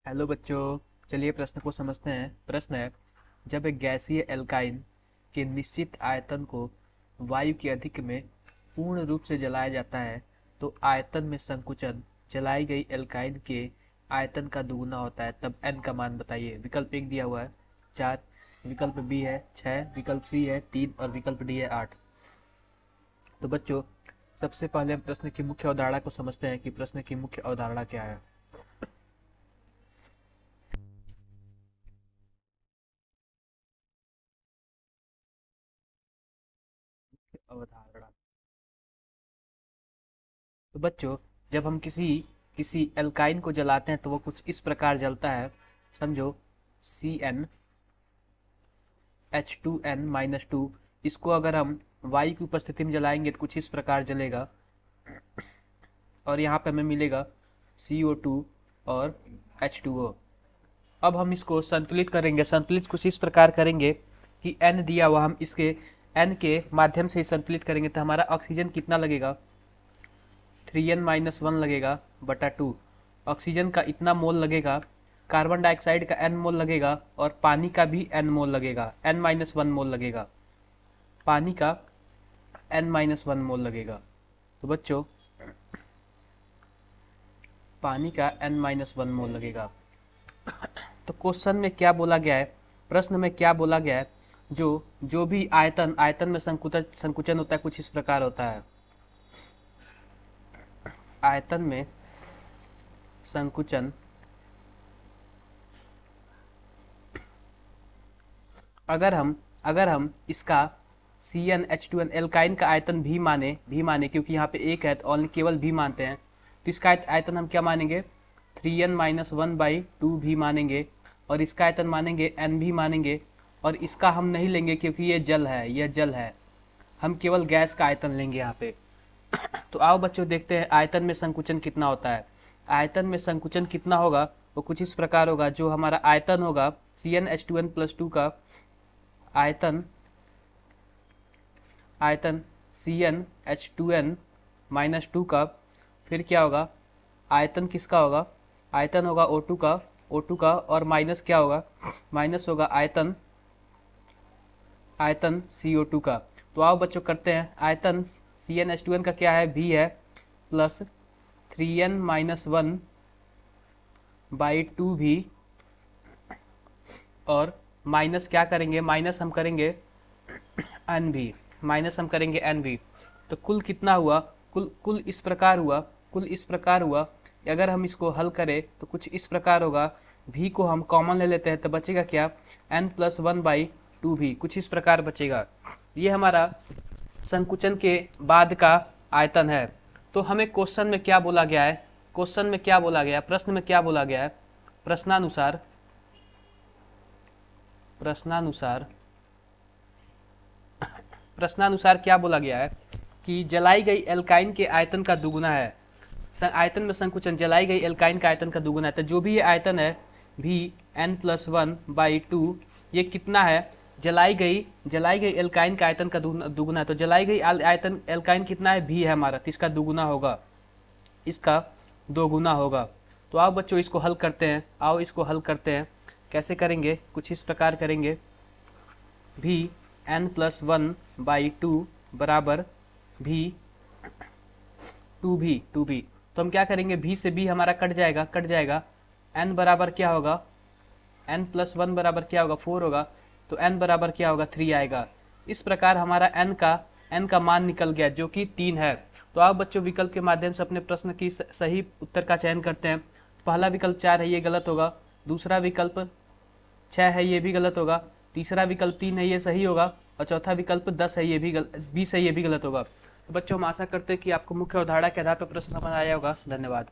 Hello बच्चों। चलिए प्रश्न को समझते हैं। प्रश्न है, जब एक गैसीय एल्काइन के निश्चित आयतन को वायु के अधिक में पूर्ण रूप से जलाया जाता है तो आयतन में संकुचन जलाई गई एल्काइन के आयतन का दुगुना होता है, तब n का मान बताइए। विकल्प एक दिया हुआ है 4, विकल्प बी है 6, विकल्प सी है 3 और विकल्प डी है 8। तो बच्चों, सबसे पहले हम प्रश्न की मुख्य अवधारणा को समझते हैं कि प्रश्न की मुख्य अवधारणा क्या है। अवधारणा, तो बच्चों, जब हम किसी किसी एल्काइन को जलाते हैं तो वो कुछ इस प्रकार जलता है। समझो, CnH2n-2, इसको अगर हम वायु की उपस्थिति में जलाएंगे तो कुछ इस प्रकार जलेगा और यहाँ पे हमें मिलेगा CO2 और H2O। अब हम इसको संतुलित करेंगे। संतुलित कुछ इस प्रकार करेंगे कि N दिया हुआ, हम इसके N के माध्यम से ही संतुलित करेंगे तो हमारा ऑक्सीजन कितना लगेगा, 3n-1 लगेगा बटा 2। ऑक्सीजन का इतना मोल लगेगा, कार्बन डाइऑक्साइड का n मोल लगेगा और पानी का भी n मोल लगेगा, n-1 मोल लगेगा। पानी का n-1 मोल लगेगा। तो बच्चों, पानी का n-1 मोल लगेगा। तो क्वेश्चन में क्या बोला गया है, प्रश्न में क्या बोला गया है, जो भी आयतन में संकुचन होता है कुछ इस प्रकार होता है। आयतन में संकुचन अगर हम इसका CnH2n एल्काइन का आयतन भी माने क्योंकि यहाँ पे एक है तो ऑनली केवल भी मानते हैं, तो इसका आयतन हम क्या मानेंगे, 3n-1/2 भी मानेंगे और इसका आयतन मानेंगे n भी मानेंगे। और इसका हम नहीं लेंगे क्योंकि यह जल है, हम केवल गैस का आयतन लेंगे यहाँ पे। तो आओ बच्चों देखते हैं आयतन में संकुचन कितना होता है। आयतन में संकुचन कितना होगा, वो कुछ इस प्रकार होगा। जो हमारा आयतन होगा CnH2n+2 का आयतन CnH2n-2 का, फिर क्या होगा, आयतन किसका होगा, आयतन होगा O2 का और माइनस क्या होगा, माइनस होगा आयतन CO2 का। तो आओ बच्चों करते हैं। आयतन CnH2n का क्या है, भी है, प्लस 3n-1/2 भी, और माइनस क्या करेंगे, माइनस हम करेंगे n भी, तो कुल कितना हुआ, कुल इस प्रकार हुआ। अगर हम इसको हल करें तो कुछ इस प्रकार होगा। भी को हम कॉमन ले लेते हैं तो बचेगा क्या, n+1/2 भी, कुछ इस प्रकार बचेगा। ये हमारा संकुचन के बाद का आयतन है। तो हमें क्वेश्चन में क्या बोला गया है, प्रश्न में क्या बोला गया है, प्रश्नानुसार क्या बोला गया है कि जलाई गई एल्काइन के आयतन का दुगुना है। आयतन में संकुचन जलाई गई एल्काइन का आयतन का दुगुना है। तो जो भी ये आयतन है भी n+1/2, ये कितना है, जलाई गई एल्काइन का आयतन का दुगुना है। तो जलाई गई आयतन एल्काइन कितना है, भी है हमारा, तो इसका दुगुना होगा, इसका दोगुना होगा। तो आओ बच्चों इसको हल करते हैं। कैसे करेंगे, कुछ इस प्रकार करेंगे। भी n+1/2 बराबर भी 2b। तो हम क्या करेंगे, भी से भी हमारा कट जाएगा। n बराबर क्या होगा, n+1 बराबर क्या होगा, 4 होगा। तो n बराबर क्या होगा, 3 आएगा। इस प्रकार हमारा n का मान निकल गया जो कि 3 है। तो आप बच्चों विकल्प के माध्यम से अपने प्रश्न की सही उत्तर का चयन करते हैं। पहला विकल्प 4 है, ये गलत होगा। दूसरा विकल्प 6 है, ये भी गलत होगा। तीसरा विकल्प 3 है, ये सही होगा। और चौथा विकल्प 10 है, ये भी 20 है, ये भी गलत होगा। तो बच्चों हम आशा करते हैं कि आपको मुख्य अवधारणा के आधार पर प्रश्न समझ आया होगा। धन्यवाद।